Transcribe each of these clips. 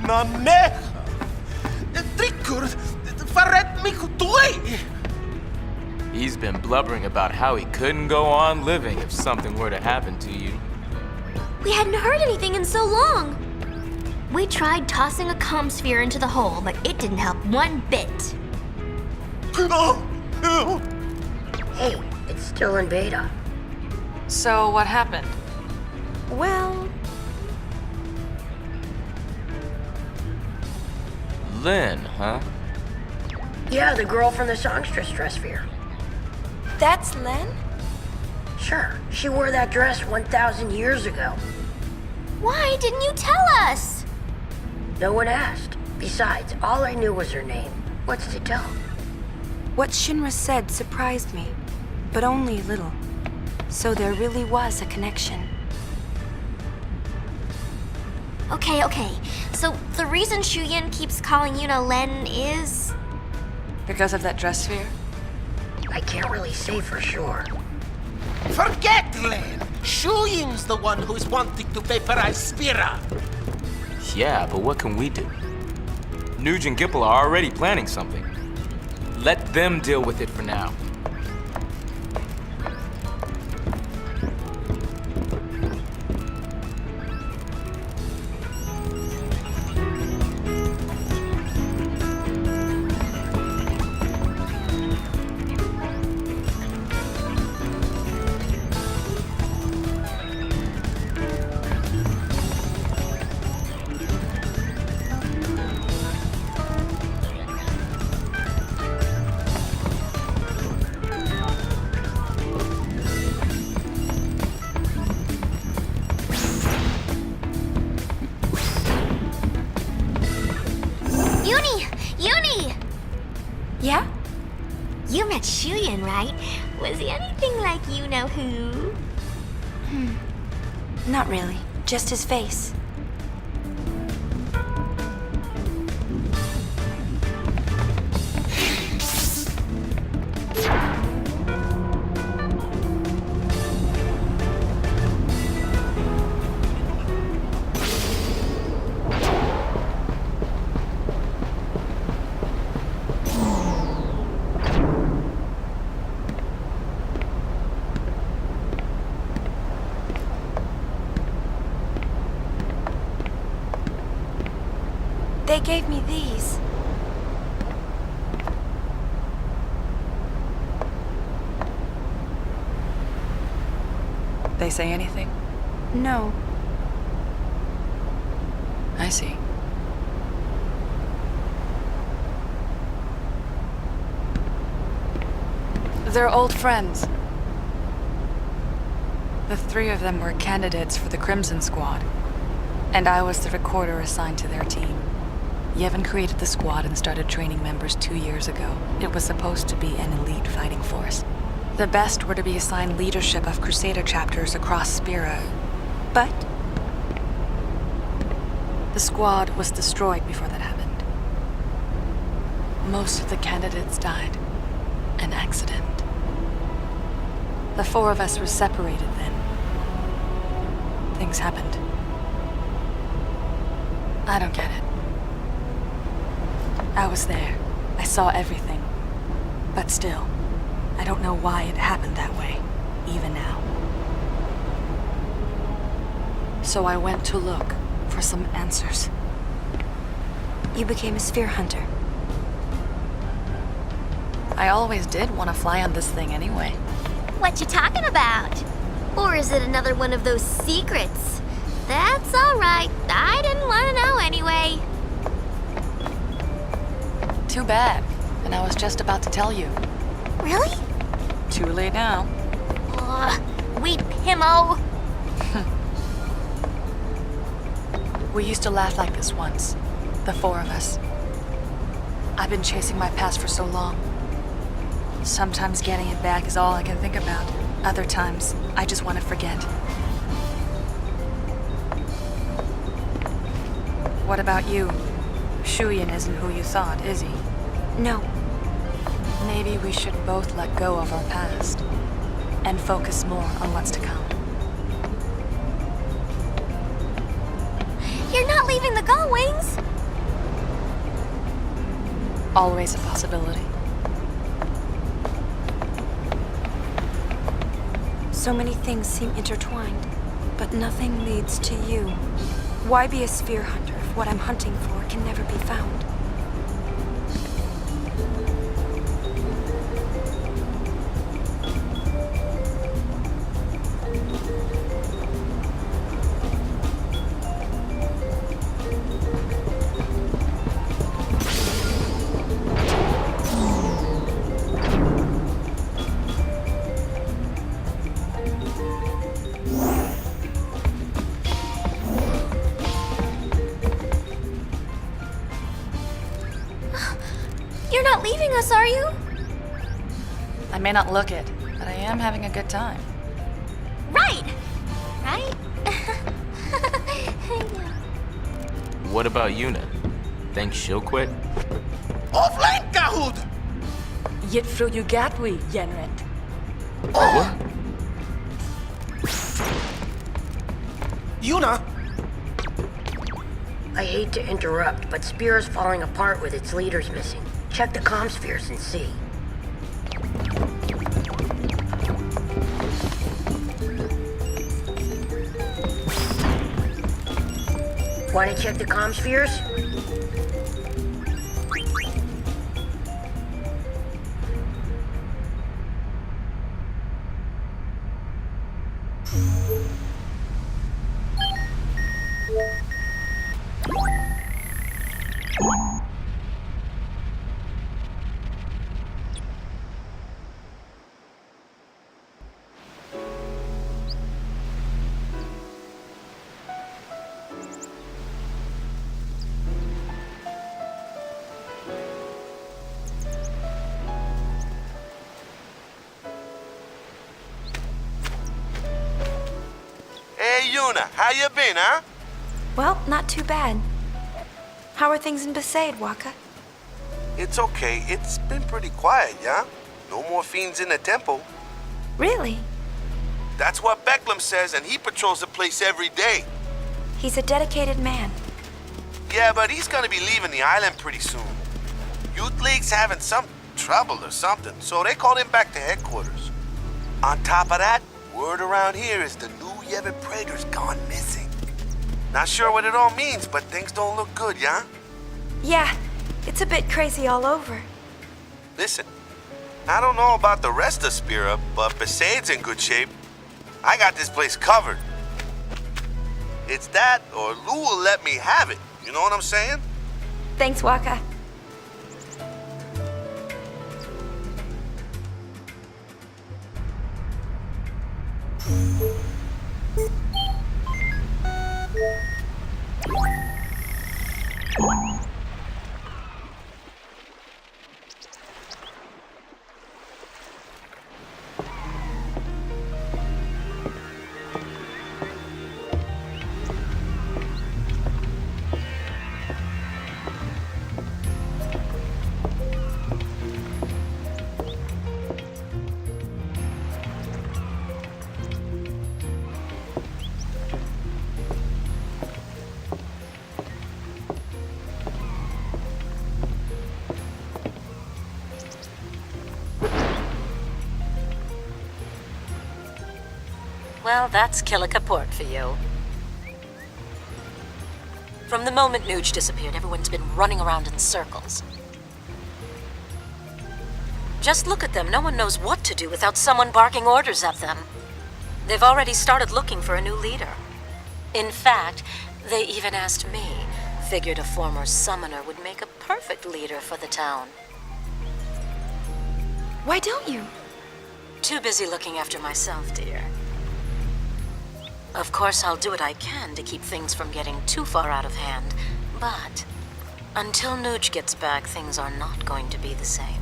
Naneha! Trikur, faret mikutui! He's been blubbering about how he couldn't go on living if something were to happen to you. We hadn't heard anything in so long. We tried tossing a comm sphere into the hole, but it didn't help one bit. Hey, it's still in beta. So what happened? Well, Lynn, huh? Yeah, the girl from the songstress dress sphere. that's Len? Sure, she wore that dress 1,000 years ago. Why didn't you tell us? No one asked. Besides, all I knew was her name. What's to tell? What Shinra said surprised me, but only a little. So there really was a connection. Okay. So the reason Shuyin keeps calling Yuna Len is... Because of that dress sphere? I can't really say for sure. Forget Len! Shuyin's the one who's wanting to vaporize Spira! Yeah, but what can we do? Nuge and Gipple are already planning something. Let them deal with it for now. Yuni! Yeah? You met Shuyin, right? Was he anything like you-know-who? Not really. Just his face. They gave me these. They say anything? No. I see. They're old friends. The three of them were candidates for the Crimson Squad, and I was the recorder assigned to their team. Yevon created the squad and started training members 2 years ago. It was supposed to be an elite fighting force. The best were to be assigned leadership of Crusader chapters across Spira, but the squad was destroyed before that happened. Most of the candidates died. An accident. The four of us were separated then. Things happened. I don't get it. I was there. I saw everything. But still, I don't know why it happened that way, even now. So I went to look for some answers. You became a sphere hunter. I always did want to fly on this thing anyway. What you talking about? Or is it another one of those secrets? That's all right. I didn't want to know anyway. Too bad. And I was just about to tell you. Really? Too late now. We Pimmo. We used to laugh like this once. The four of us. I've been chasing my past for so long. Sometimes getting it back is all I can think about. Other times, I just want to forget. What about you? Shuyin isn't who you thought, is he? No. Maybe we should both let go of our past and focus more on what's to come. You're not leaving the Gull Wings. Always a possibility. So many things seem intertwined, but nothing leads to you. Why be a sphere hunter if what I'm hunting for can never be found? You're not leaving us, are you? I may not look it, but I am having a good time. Right! Right? What about Yuna? Think she'll quit? Offline, Kahoot! Yet through you gat we, Yenret. What? Yuna, I hate to interrupt, but Spear is falling apart with its leaders missing. Check the comm spheres and see. Want to check the comm spheres? Hey, Yuna, how you been, huh? Well, not too bad. How are things in Besaid, Waka? It's okay. It's been pretty quiet, yeah? No more fiends in the temple. Really? That's what Becklem says, and he patrols the place every day. He's a dedicated man. Yeah, but he's gonna be leaving the island pretty soon. Youth League's having some trouble or something, so they called him back to headquarters. On top of that, word around here is the new Yevon Praetor's gone missing. Not sure what it all means, but things don't look good, yeah? Yeah, it's a bit crazy all over. Listen, I don't know about the rest of Spira, but Besaid's in good shape. I got this place covered. It's that, or Lou will let me have it. You know what I'm saying? Thanks, Waka. Well, that's Killikaport for you. From the moment Nuge disappeared, everyone's been running around in circles. Just look at them. No one knows what to do without someone barking orders at them. They've already started looking for a new leader. In fact, they even asked me. Figured a former summoner would make a perfect leader for the town. Why don't you? Too busy looking after myself, dear. Of course, I'll do what I can to keep things from getting too far out of hand, but until Nuge gets back, things are not going to be the same.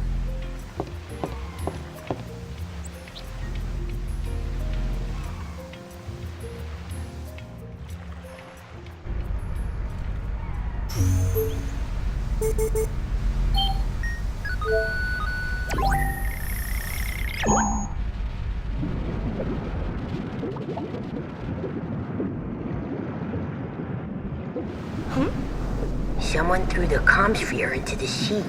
Someone threw the comm sphere into the sea.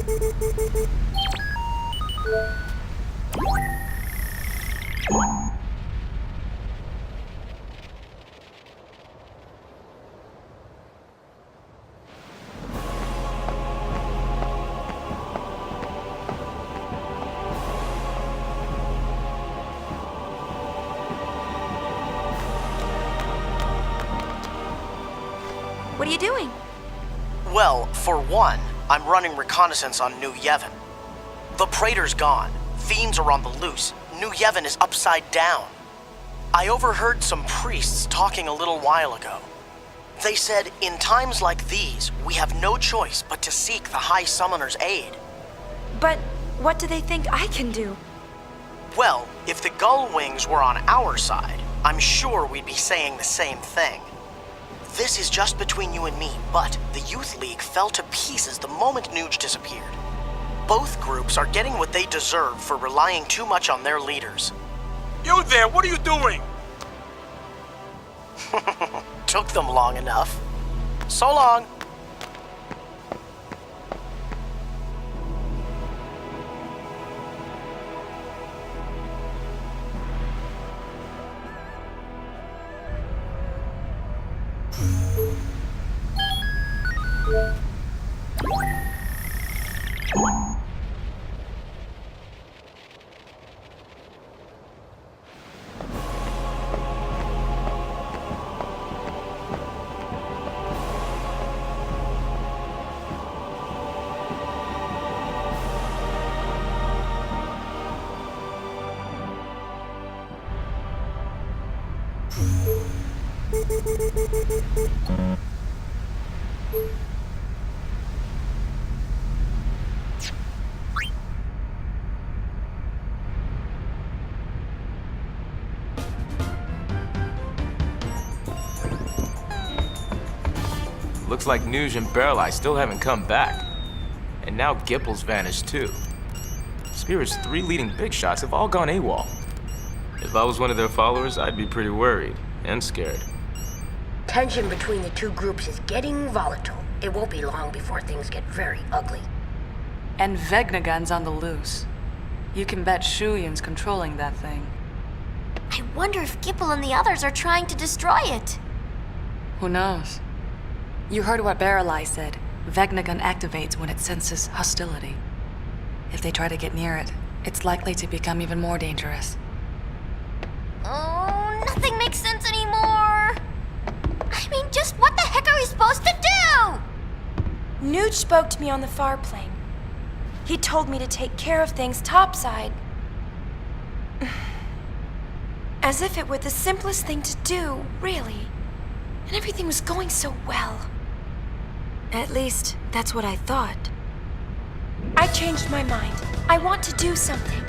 What are you doing? Well, for one, I'm running reconnaissance on New Yevon. The Praetor's gone. Fiends are on the loose. New Yevon is upside down. I overheard some priests talking a little while ago. They said, in times like these, we have no choice but to seek the High Summoner's aid. But what do they think I can do? Well, if the Gull Wings were on our side, I'm sure we'd be saying the same thing. This is just between you and me, but the Youth League fell to pieces the moment Nuge disappeared. Both groups are getting what they deserve for relying too much on their leaders. You there, what are you doing? Took them long enough. So long. Looks like Nuge and Barreleye still haven't come back. And now Gipple's vanished too. Spirit's 3 leading big shots have all gone AWOL. If I was one of their followers, I'd be pretty worried and scared. Tension between the two groups is getting volatile. It won't be long before things get very ugly. And Vegnagun's on the loose. You can bet Shuyin's controlling that thing. I wonder if Gipple and the others are trying to destroy it. Who knows? You heard what Barreleye said. Vegnagun activates when it senses hostility. If they try to get near it, it's likely to become even more dangerous. Oh, nothing makes sense anymore. I mean, just what the heck are we supposed to do? Nuge spoke to me on the far plane. He told me to take care of things topside. As if it were the simplest thing to do, really. And everything was going so well. At least, that's what I thought. I changed my mind. I want to do something.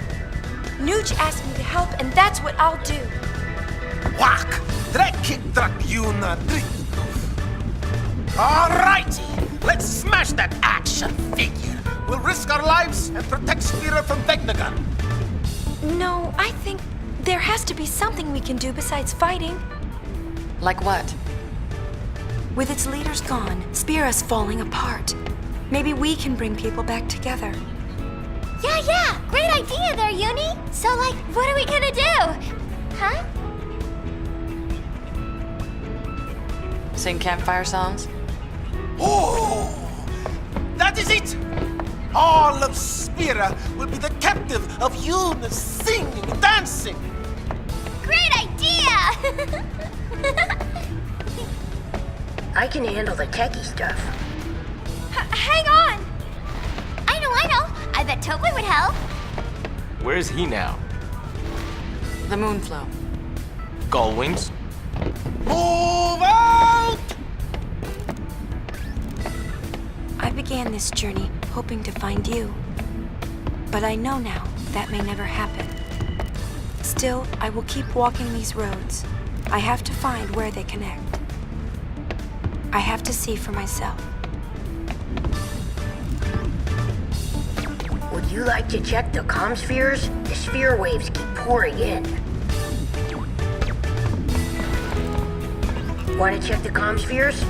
Nuge asked me to help, and that's what I'll do. Whack! Drekitrak Yuna Driftuf. Alrighty, let's smash that action figure. We'll risk our lives and protect Spira from Vegnagun. No, I think there has to be something we can do besides fighting. Like what? With its leaders gone, Spira's falling apart. Maybe we can bring people back together. Yeah, great idea there, Uni. So, like, what are we gonna do? Huh? Sing campfire songs? Oh, that is it! All of Spira will be the captive of Yuna singing and dancing. Great idea! I can handle the techie stuff. Hang on! I know. I bet Topler would help. Where's he now? The Moonflow. Gull Wings? Move out! I began this journey hoping to find you. But I know now that may never happen. Still, I will keep walking these roads. I have to find where they connect. I have to see for myself. Would you like to check the comm spheres? The sphere waves keep pouring in. Want to check the comm spheres?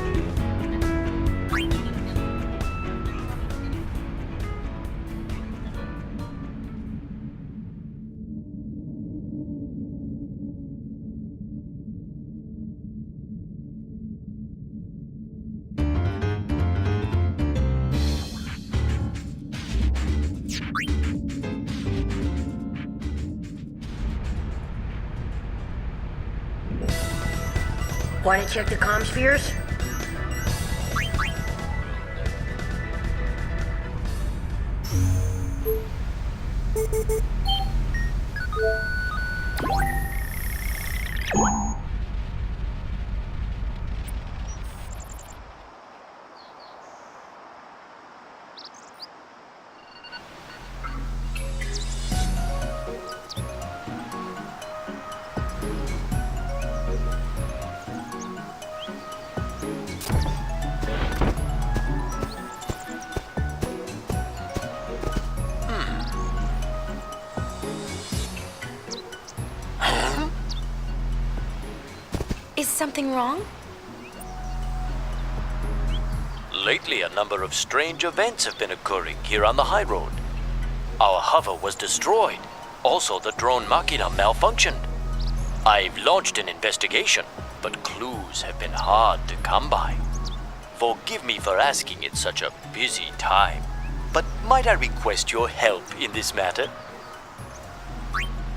Want to check the comm spheres? Is something wrong? Lately, a number of strange events have been occurring here on the high road. Our hover was destroyed. Also, the drone machina malfunctioned. I've launched an investigation, but clues have been hard to come by. Forgive me for asking at such a busy time, but might I request your help in this matter?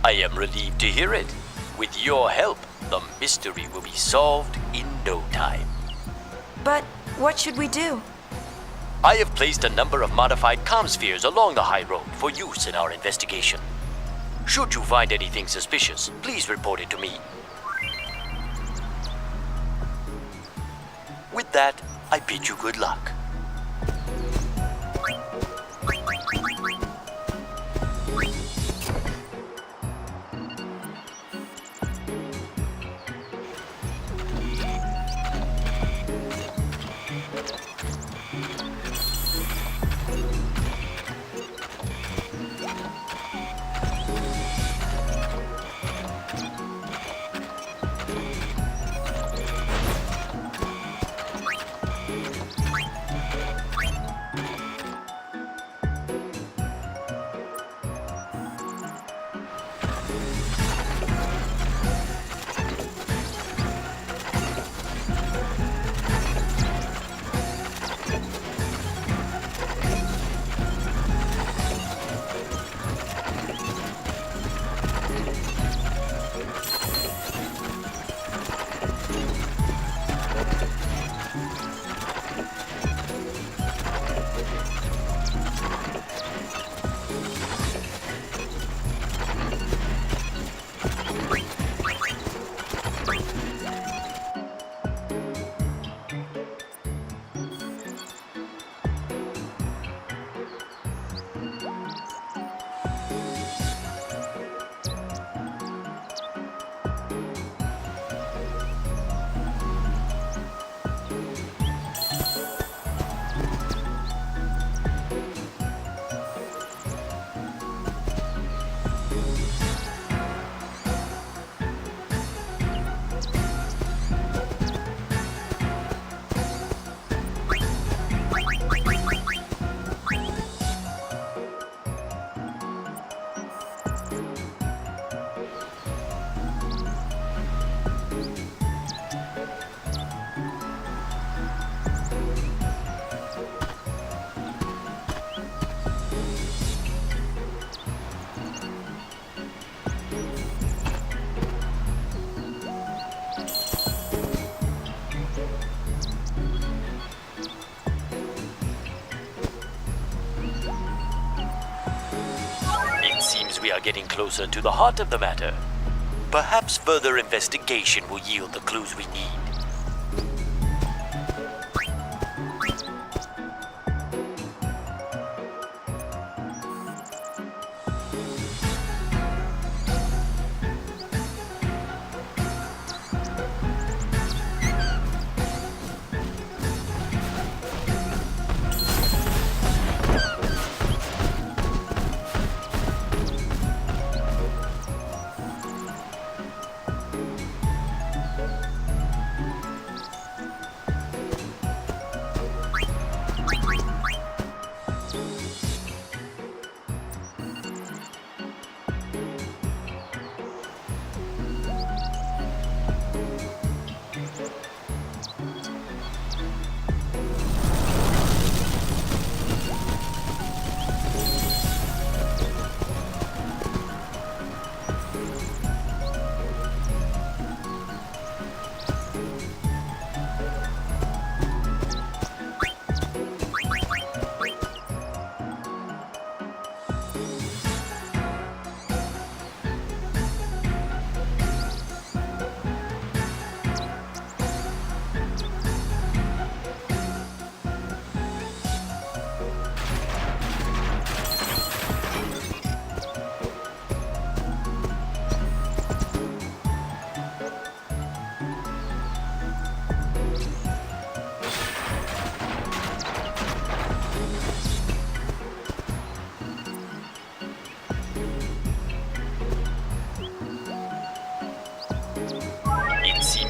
I am relieved to hear it. With your help, the mystery will be solved in no time. But what should we do? I have placed a number of modified comm spheres along the high road for use in our investigation. Should you find anything suspicious, please report it to me. With that, I bid you good luck. We are getting closer to the heart of the matter. Perhaps further investigation will yield the clues we need.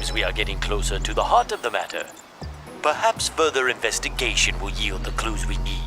seems we are getting closer to the heart of the matter. Perhaps further investigation will yield the clues we need.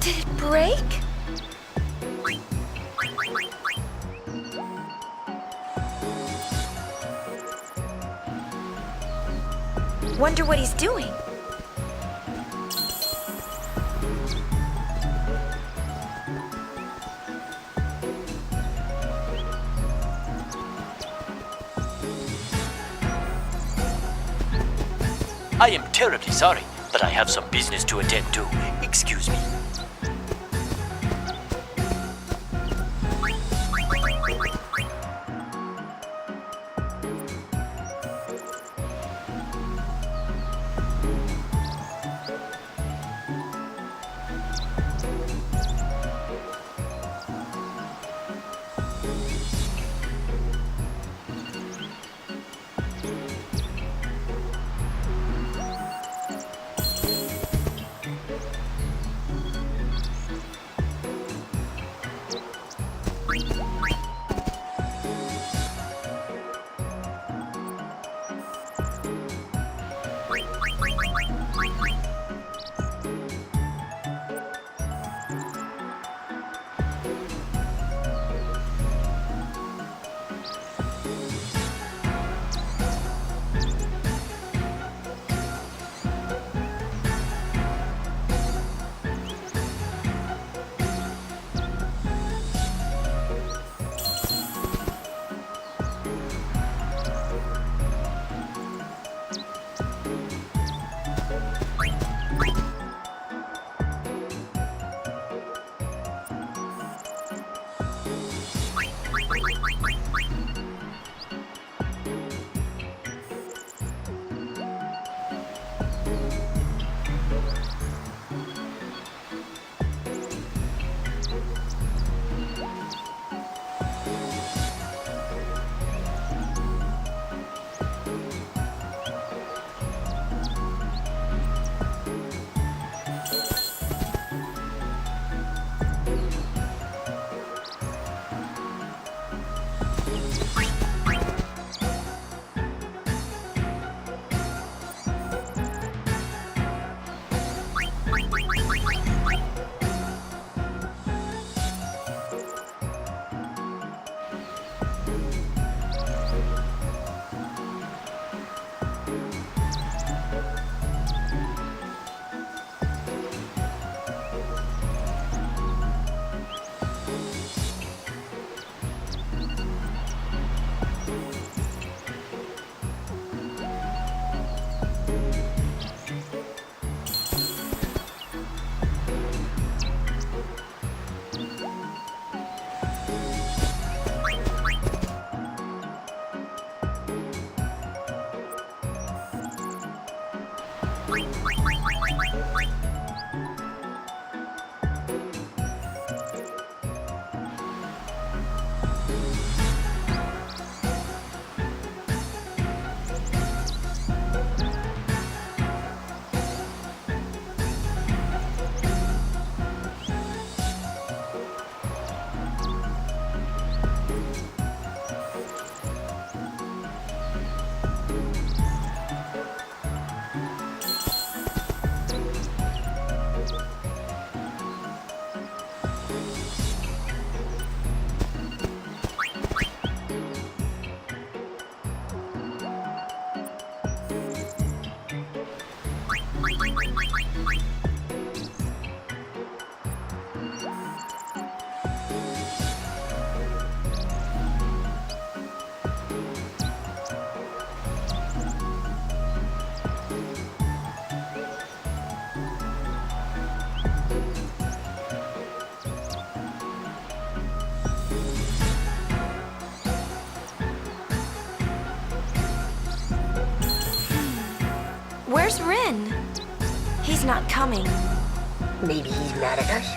Did it break? Wonder what he's doing. I am terribly sorry, but I have some business to attend to. Excuse me. not coming. Maybe he's mad at us?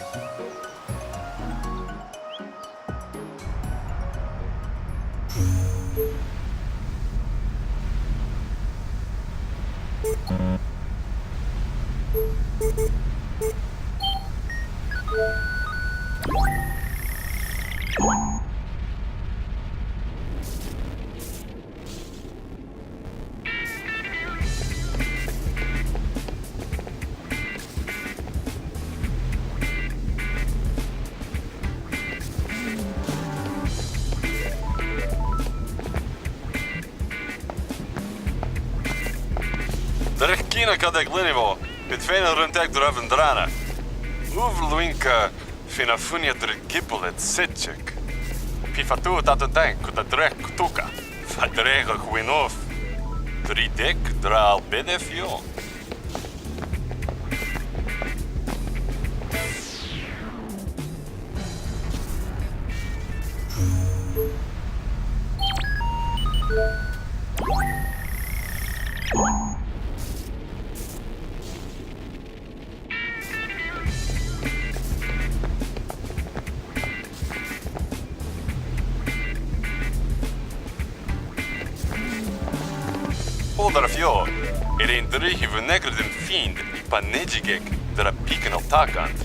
Direct kina kad ik linivo, bit fena runtek draven drana. Uvluinka fina funia drgipul et sitchik. Pifatu tatuntank kuta drek kutuka. Fadrega gwinof. Dridek dra albedef yo. Håller fjord. Är det inte huvudnäkret en fiend i panegigek dra piken av takant?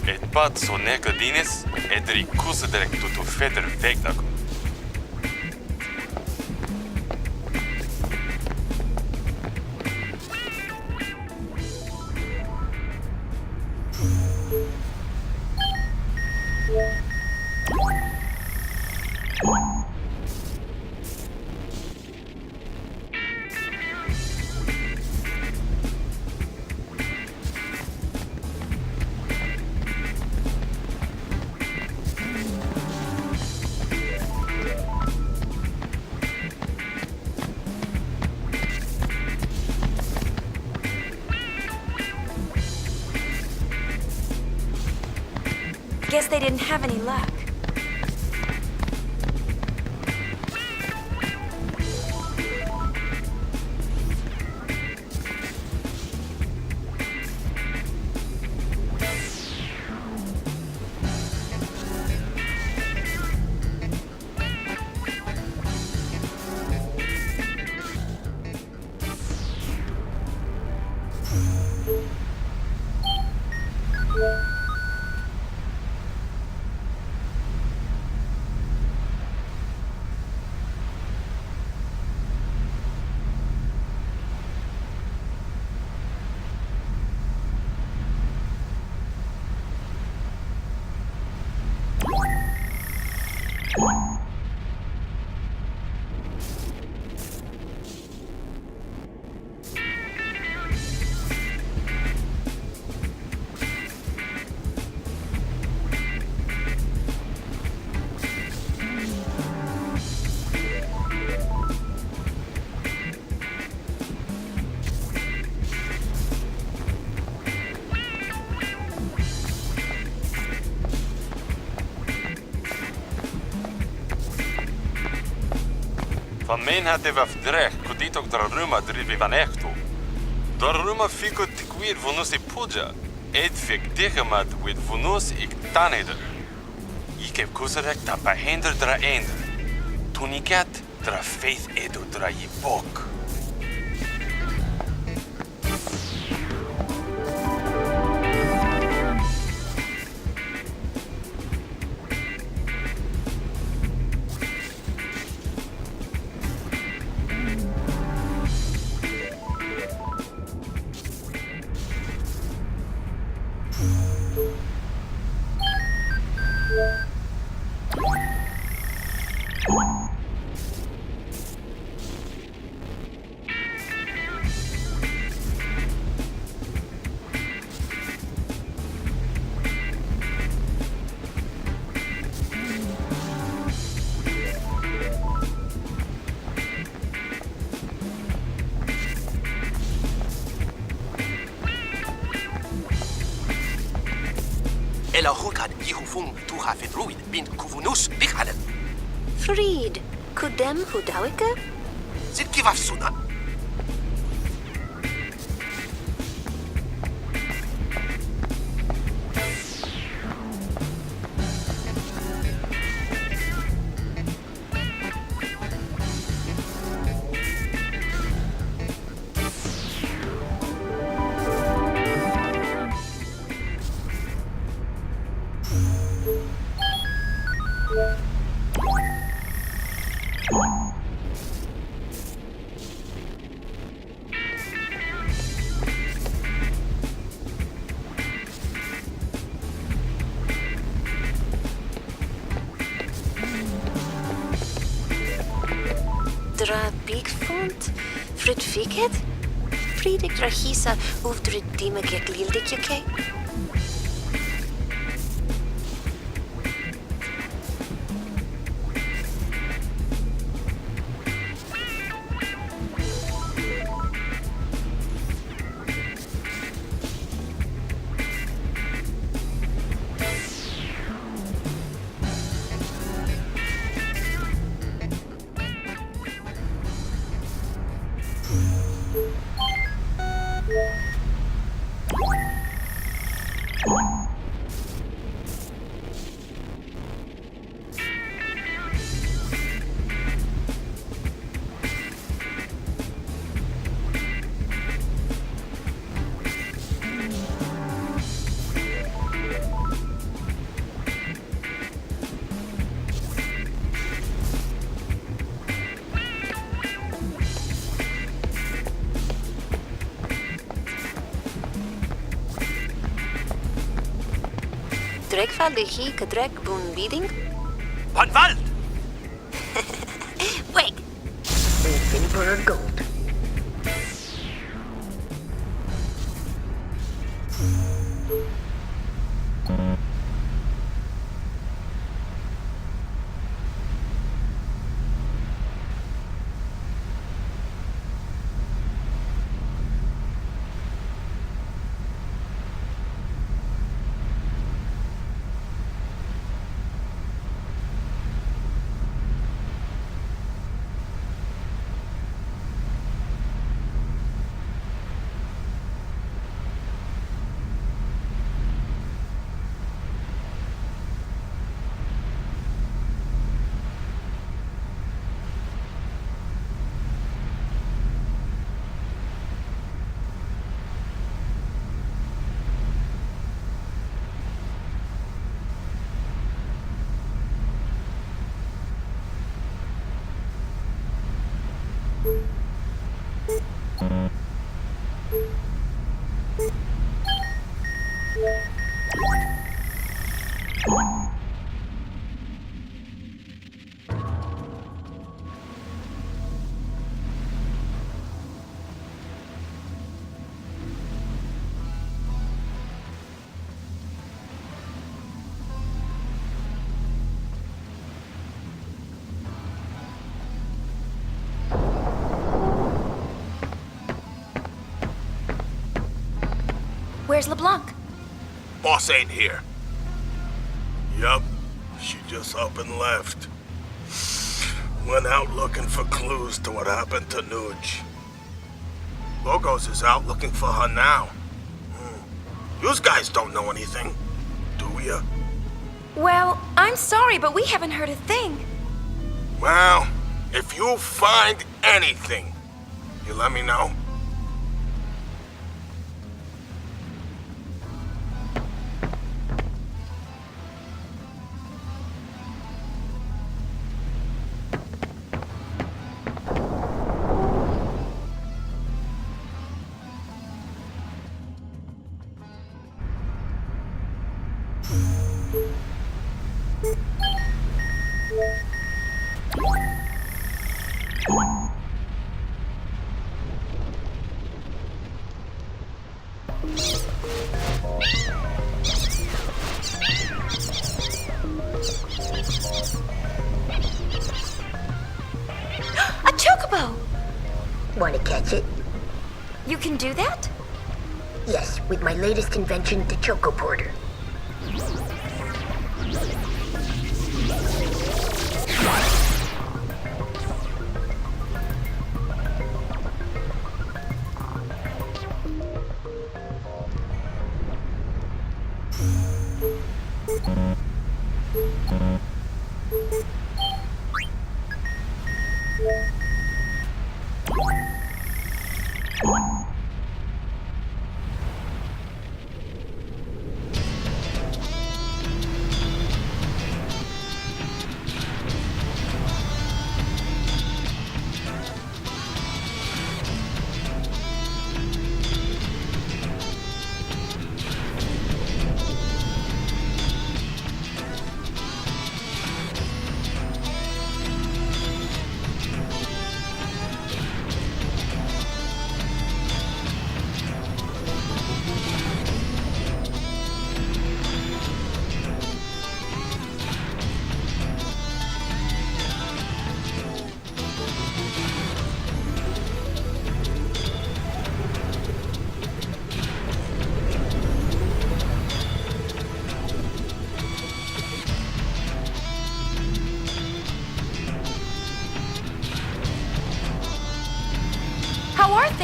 Ett pat så näkra dines är det i kusa direkt tutu feder vägdag. Guess they didn't have any luck. Van mijn had even afdreig, kudit ook der ruma drivi van echtu. Der ruma fico tiquir vonus i puja, et fik digemat with vonus ik taneder. Ik heb kuserek da behender dra ender. Tuniket dra faith edu dra je bok. Ela hukad yihufung tuha fedruid bin kuvunus likhalen. Fried, kudem hudawika? Zit kivaf suna. dra bigfont, frit fiket, fridik dra hisa uvdre dimagek lildik yuke. Drekval de hi kadrek boon bieding? Van Wald! Wait. Silver or gold. Where's LeBlanc? Boss ain't here. Yup, she just up and left. Went out looking for clues to what happened to Nuge. Logos is out looking for her now. You guys don't know anything, do ya? Well, I'm sorry, but we haven't heard a thing. Well, if you find anything, you let me know. A chocobo! Want to catch it? You can do that? Yes, with my latest invention, the Choco Porter.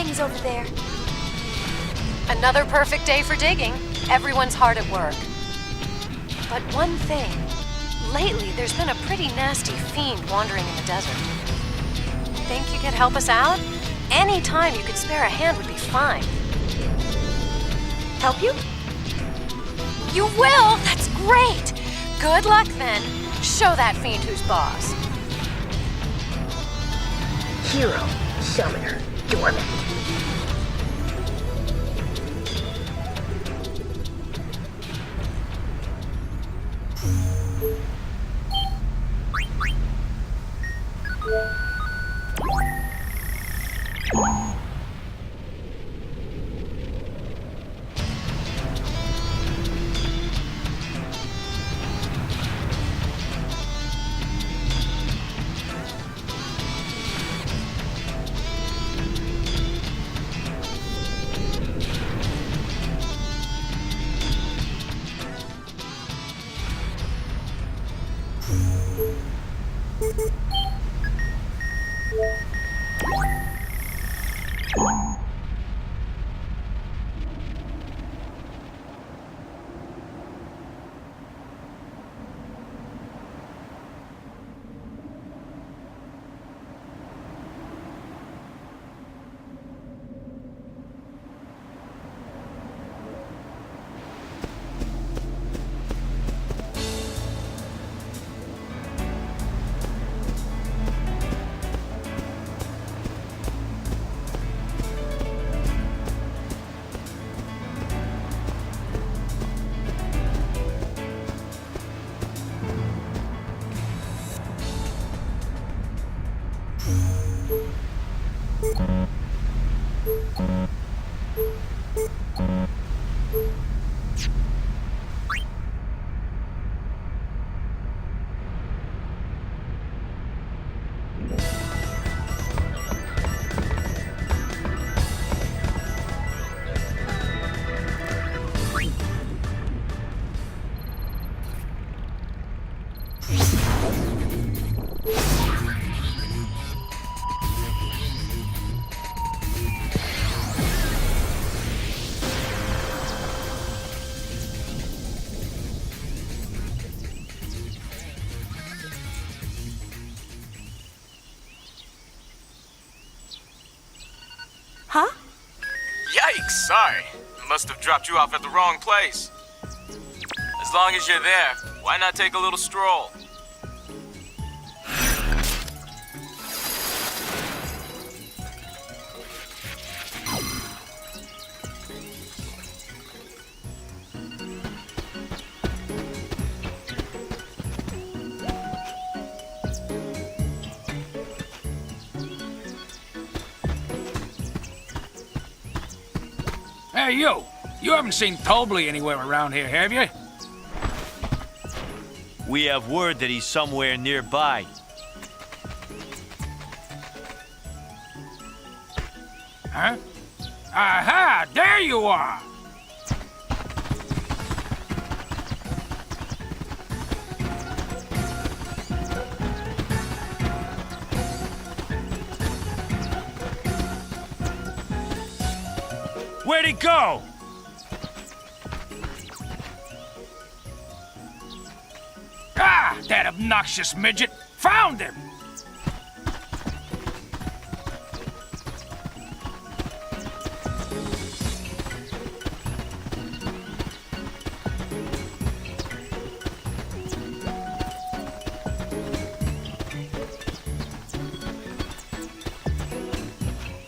things over there. Another perfect day for digging. Everyone's hard at work. But one thing. Lately, there's been a pretty nasty fiend wandering in the desert. Think you could help us out? Any time you could spare a hand would be fine. Help you? You will? That's great! Good luck then. Show that fiend who's boss. Hero, Summoner, Dormant. Huh? Yikes, sorry. Must have dropped you off at the wrong place. As long as you're there, why not take a little stroll? Hey, you! You haven't seen Tobley anywhere around here, have you? We have word that he's somewhere nearby. Huh? Aha! There you are! Where'd he go? Ah, that obnoxious midget! Found him!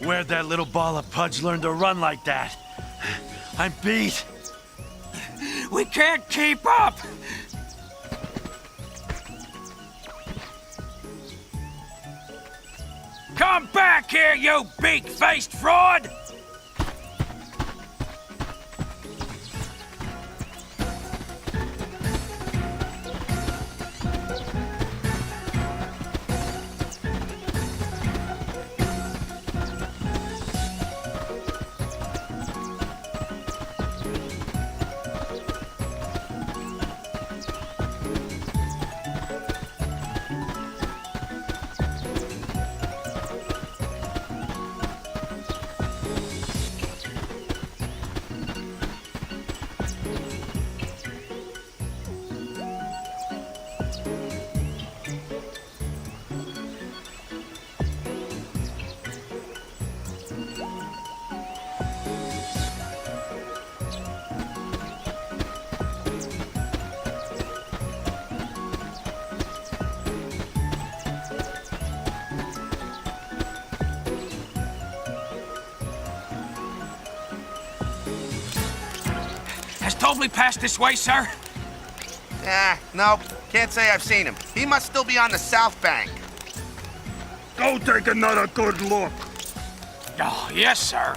Where'd that little ball of pudge learn to run like that? I'm beat. We can't keep up! Come back here, you beak-faced fraud! Has Tobley passed this way, sir? Nope. Can't say I've seen him. He must still be on the south bank. Go take another good look. Oh, yes, sir.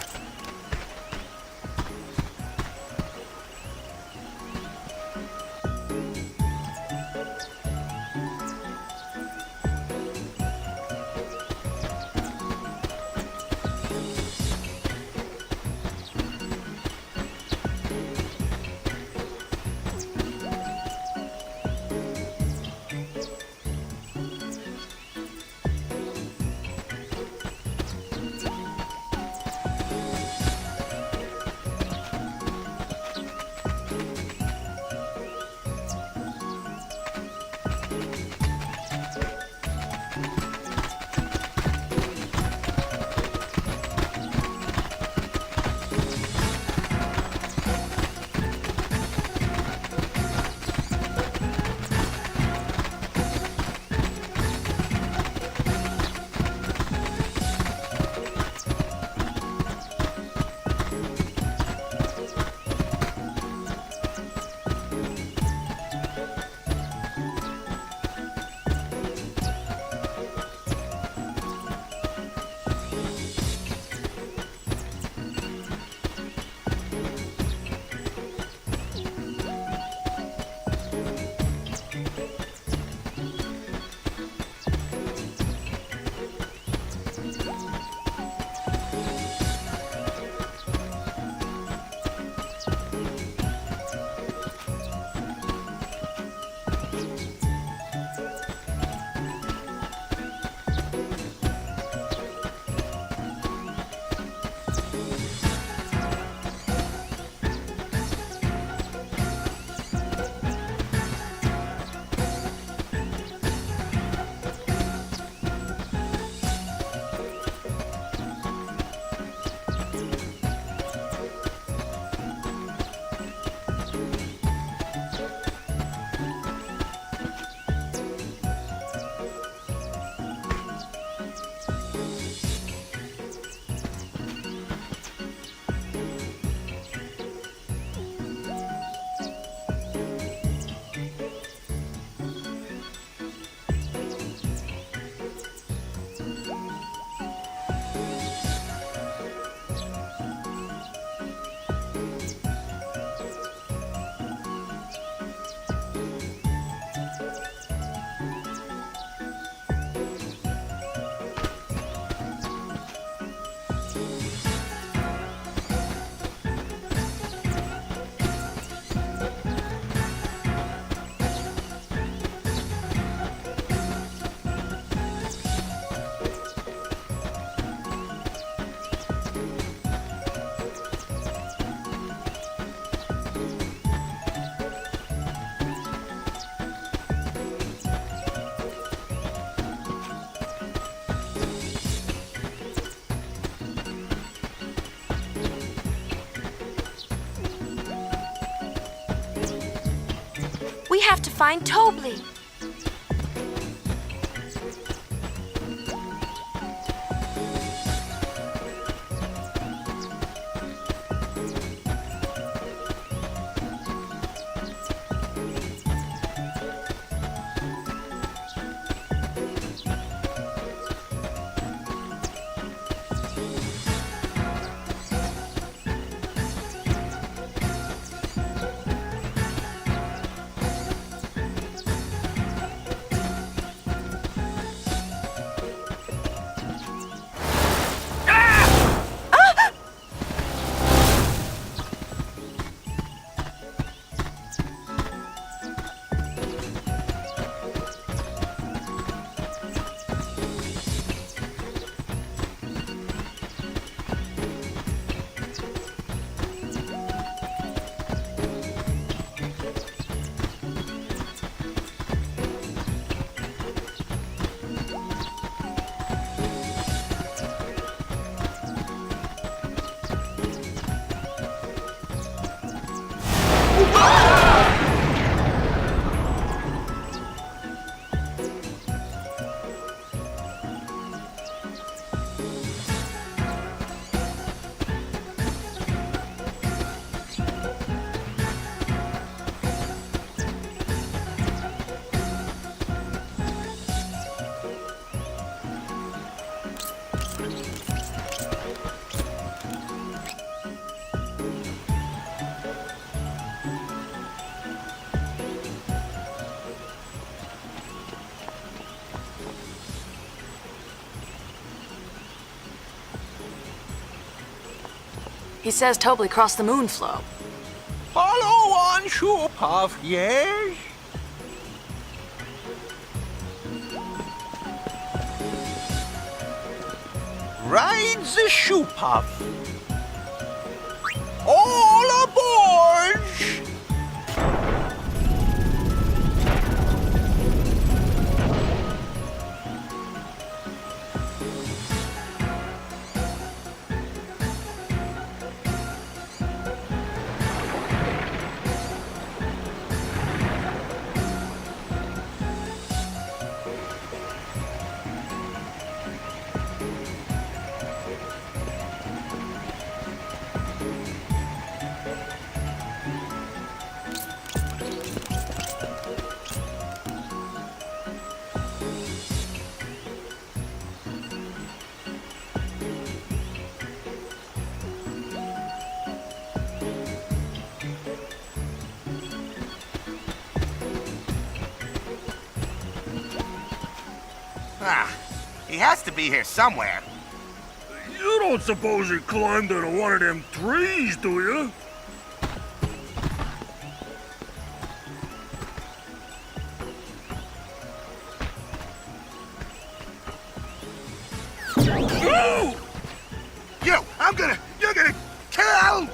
We have to find Tobley. He says Tobley crossed the moon flow. Follow on, Shoepuff, yes? Ride the Shoepuff. All aboard! He has to be here somewhere. You don't suppose he climbed out of one of them trees, do you? No! You're gonna kill!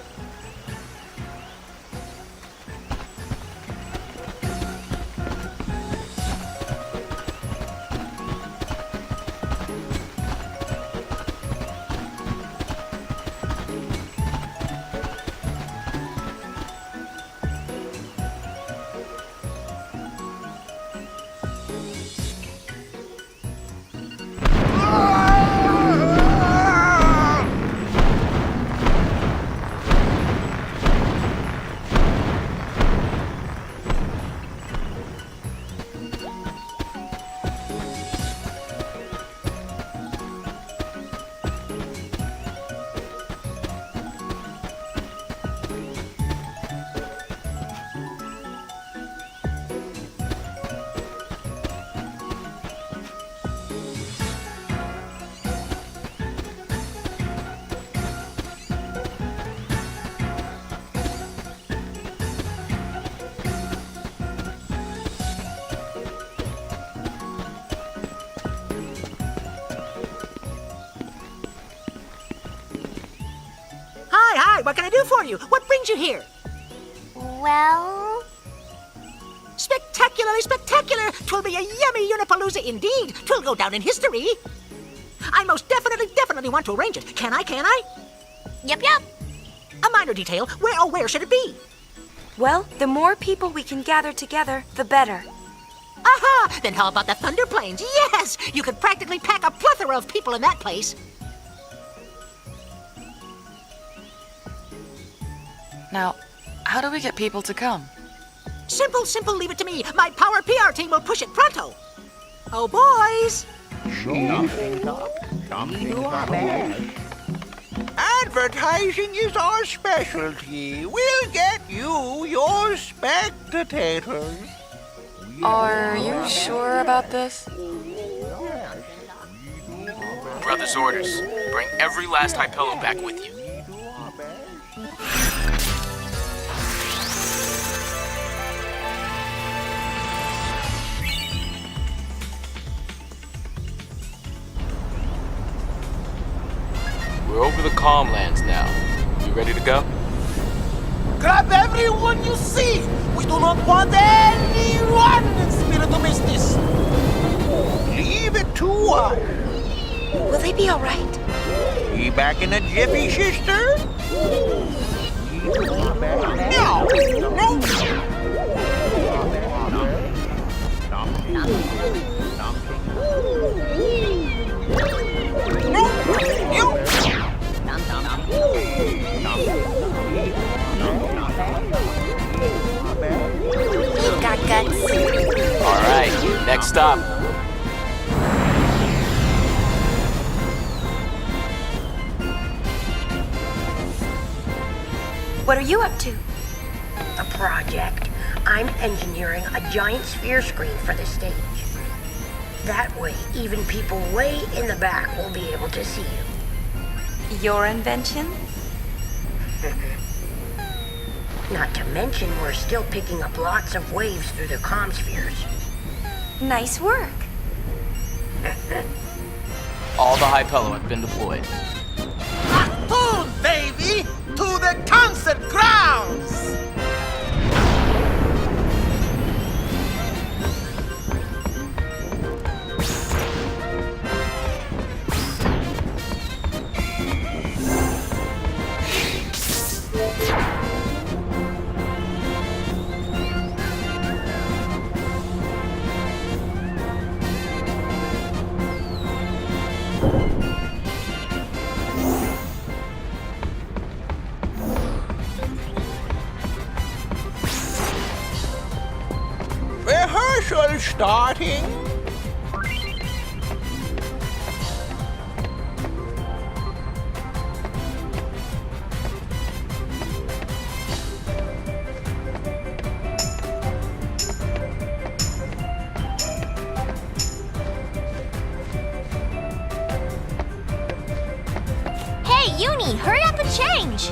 Hi, what can I do for you? What brings you here? Well... Spectacularly spectacular! 'Twill be a yummy Unipalooza indeed. 'Twill go down in history. I most definitely want to arrange it. Can I? Yep. A minor detail. Where should it be? Well, the more people we can gather together, the better. Aha! Then how about the Thunder Plains? Yes! You could practically pack a plethora of people in that place. Now, how do we get people to come? Simple, leave it to me. My power PR team will push it pronto. Oh, boys! Advertising is our specialty. We'll get you your spectators. Are you sure about this? Brother's orders. Bring every last Hypello back with you. We're over the Calmlands now. You ready to go? Grab everyone you see! We do not want anyone in spirit to miss this! Leave it to us! Will they be all right? Be back in a jiffy, sister? No! You got guts. All right, next stop. What are you up to? A project. I'm engineering a giant sphere screen for the stage. That way, even people way in the back will be able to see you. Your invention? Not to mention, we're still picking up lots of waves through the comm spheres. Nice work. All the Hypello have been deployed. Boom, baby! To the concert grounds! Rehearsal starting. Hey, Uni, hurry up and change!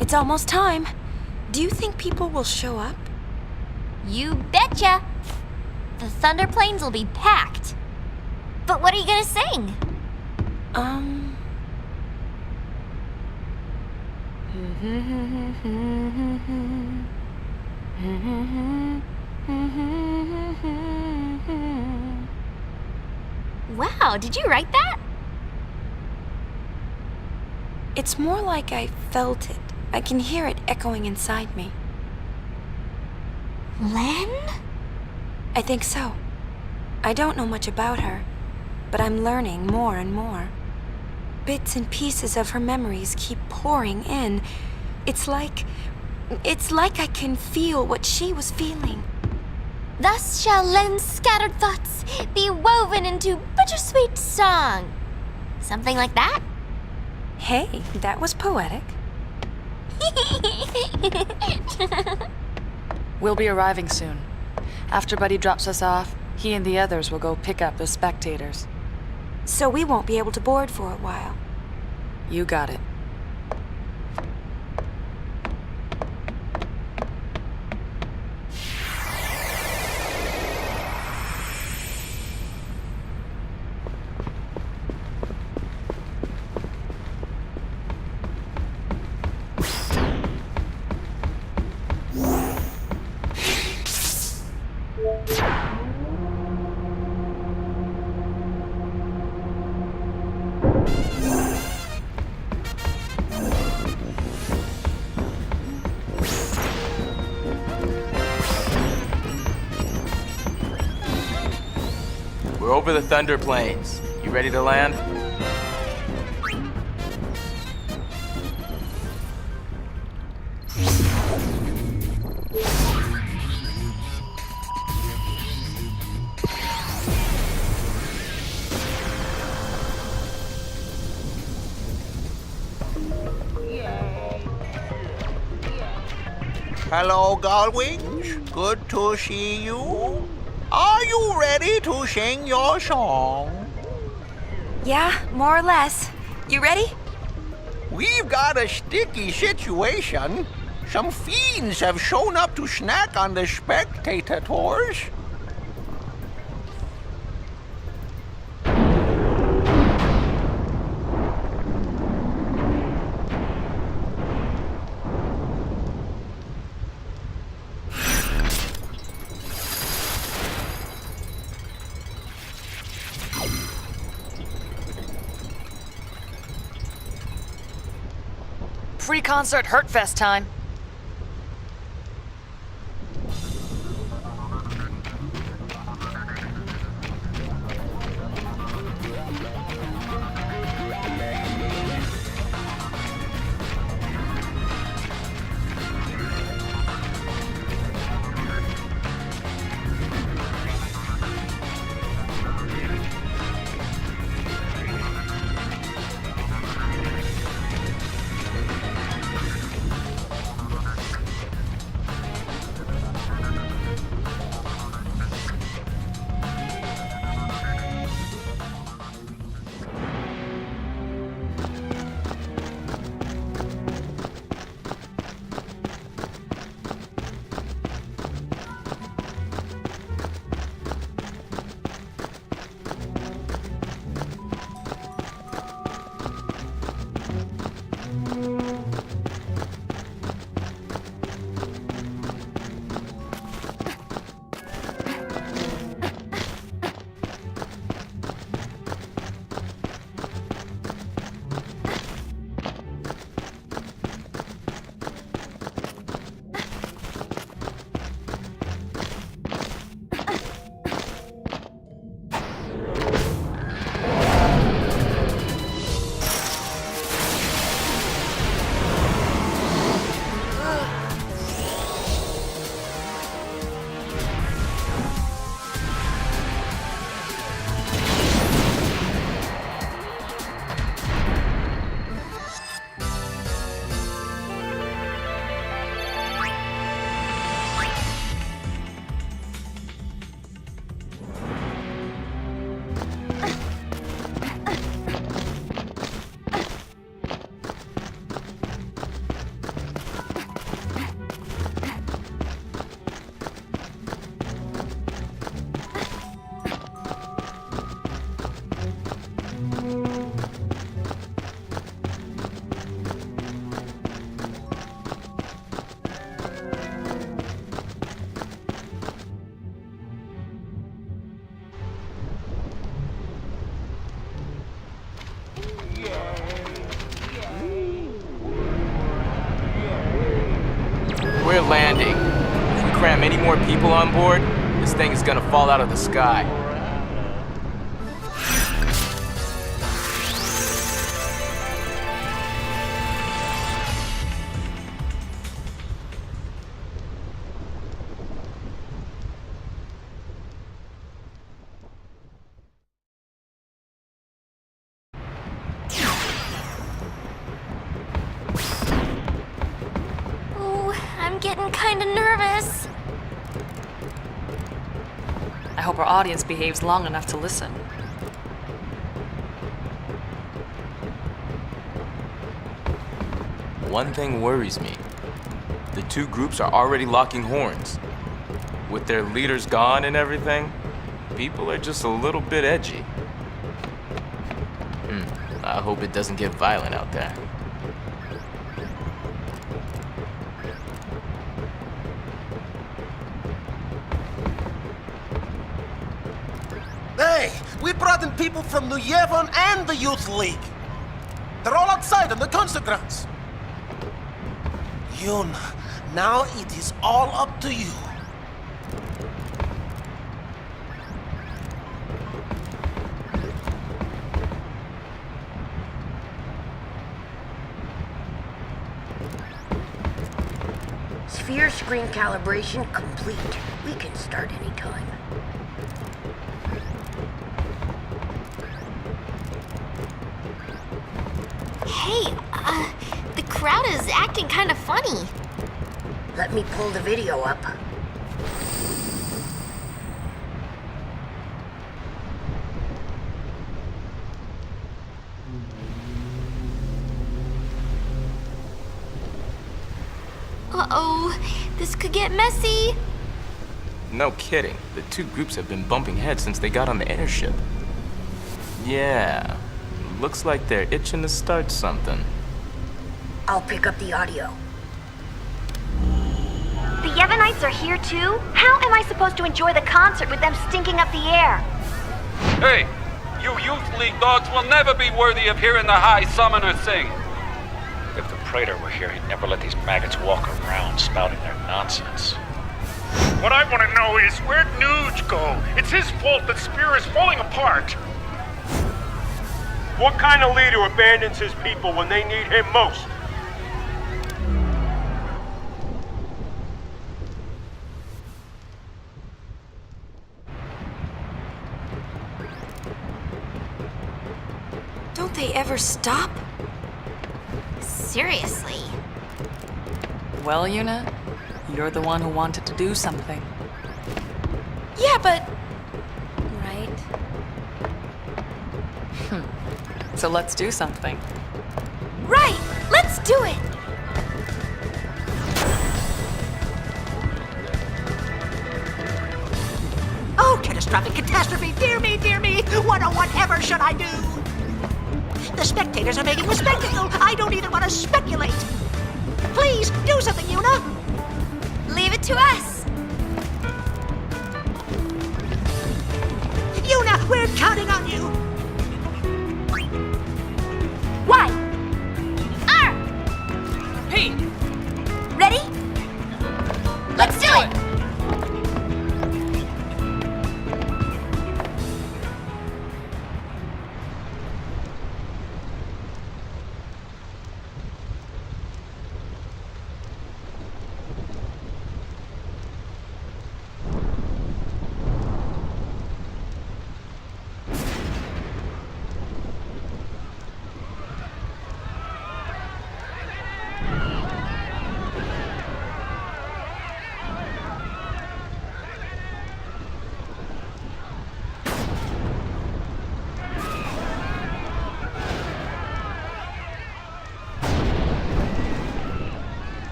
It's almost time. Do you think people will show up? You betcha! The Thunder Plains will be packed. But what are you gonna sing? Wow, did you write that? It's more like I felt it. I can hear it echoing inside me. Len? I think so. I don't know much about her, but I'm learning more and more. Bits and pieces of her memories keep pouring in. It's like I can feel what she was feeling. Thus shall Len's scattered thoughts be woven into bittersweet song. Something like that? Hey, that was poetic. We'll be arriving soon. After Buddy drops us off, he and the others will go pick up the spectators. So we won't be able to board for a while. You got it. We're over the Thunder Plains. You ready to land? Hello, Gullwings. Good to see you. Are you ready to sing your song? Yeah, more or less. You ready? We've got a sticky situation. Some fiends have shown up to snack on the spectator tours. pre-concert Hurtfest time. We're landing. If we cram any more people on board, this thing is gonna fall out of the sky. I'm getting kinda nervous. I hope our audience behaves long enough to listen. One thing worries me. The two groups are already locking horns. With their leaders gone and everything, people are just a little bit edgy. I hope it doesn't get violent out there. Hey, we brought in people from New Yevon and the Youth League. They're all outside on the concert grounds. Yun, now it is all up to you. Sphere screen calibration complete. We can start anytime. Hey, the crowd is acting kind of funny. Let me pull the video up. Uh-oh, this could get messy. No kidding. The two groups have been bumping heads since they got on the airship. Yeah, looks like they're itching to start something. I'll pick up the audio. The Yevonites are here too? How am I supposed to enjoy the concert with them stinking up the air? Hey, you Youth League dogs will never be worthy of hearing the High Summoner sing. If the Praetor were here, he'd never let these maggots walk around spouting their nonsense. What I want to know is, where'd Nuge go? It's his fault that Spear is falling apart. What kind of leader abandons his people when they need him most? Don't they ever stop? Seriously. Well, Yuna, you're the one who wanted to do something. Yeah, but... Right. So let's do something. Right! Let's do it! Oh, catastrophic catastrophe! Dear me, dear me! What or whatever should I do? The spectators are making a spectacle! I don't even want to speculate! Please, do something, Yuna! Leave it to us! Yuna, we're counting on you! Y! R! P! Ready? Let's do it!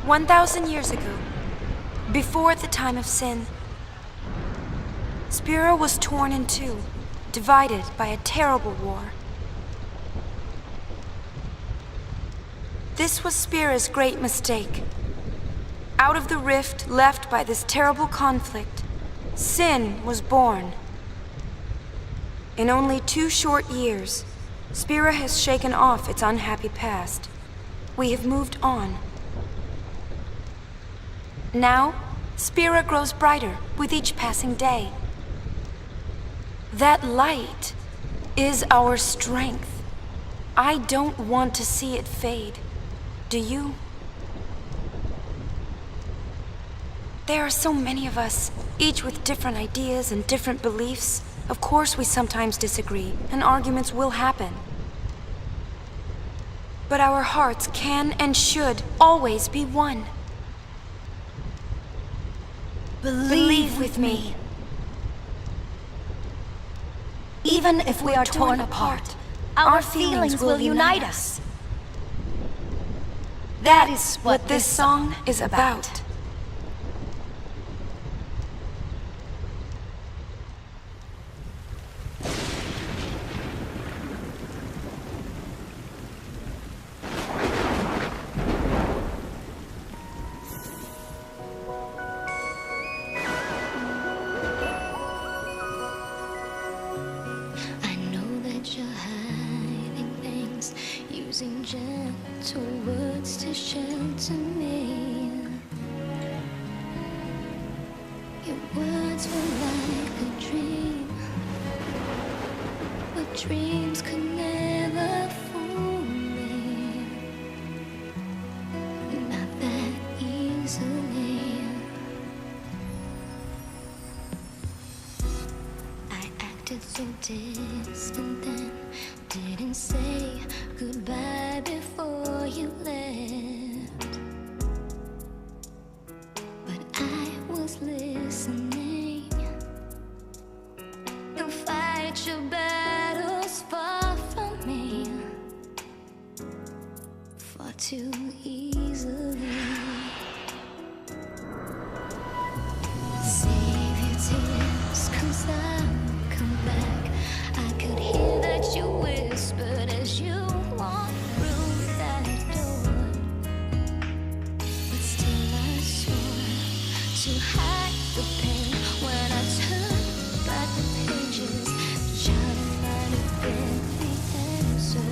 1,000 years ago, before the time of sin, Spira was torn in two, divided by a terrible war. This was Spira's great mistake. Out of the rift left by this terrible conflict, sin was born. In only 2 short years, Spira has shaken off its unhappy past. We have moved on. Now, Spira grows brighter with each passing day. That light is our strength. I don't want to see it fade. Do you? There are so many of us, each with different ideas and different beliefs. Of course we sometimes disagree, and arguments will happen. But our hearts can and should always be one. Believe with me. Even if we are torn apart, our feelings will unite us. That is what this song is about. Using gentle words to shelter me. Your words were like a dream, but dreams could never fool me. Not that easily. I acted so distant then, didn't say goodbye before you left. But I was listening. You'll fight your battles far from me, far too easily. Save your tears, 'cause I'll come back. I could hear that you whispered as you walked through that door. But still I swore to hide the pain when I turned back the pages, trying to find a deadly answer.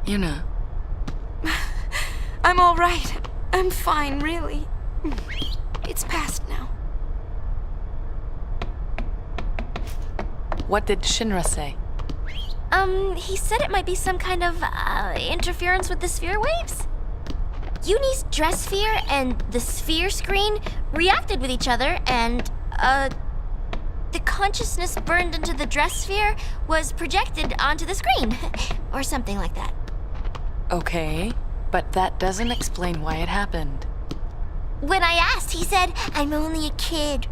Yuna. I'm all right. I'm fine, really. It's past now. What did Shinra say? He said it might be some kind of, interference with the sphere waves. Uni's dress sphere and the sphere screen reacted with each other, and, the consciousness burned into the dress sphere was projected onto the screen. Or something like that. Okay, but that doesn't explain why it happened. When I asked, he said, I'm only a kid.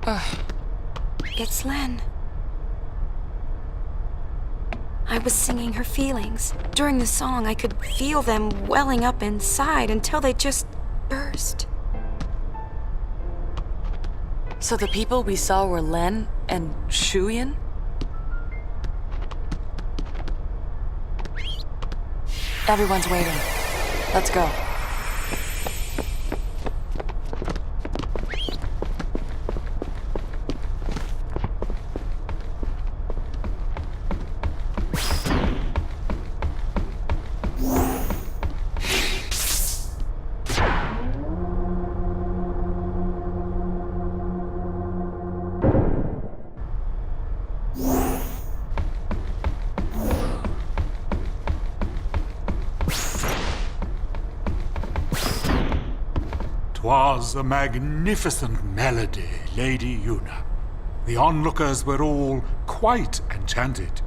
Ugh. It's Len. I was singing her feelings. During the song, I could feel them welling up inside until they just burst. So the people we saw were Len and Shuyin? Everyone's waiting. Let's go. Was a magnificent melody, Lady Yuna. The onlookers were all quite enchanted.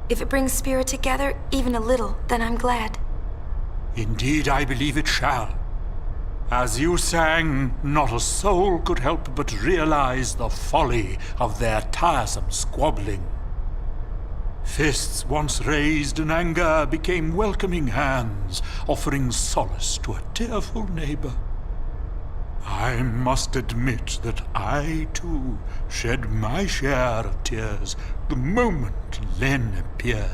If it brings spirit together, even a little, then I'm glad. Indeed, I believe it shall. As you sang, not a soul could help but realize the folly of their tiresome squabbling. Fists once raised in anger became welcoming hands, offering solace to a tearful neighbor. I must admit that I, too, shed my share of tears the moment Len appeared.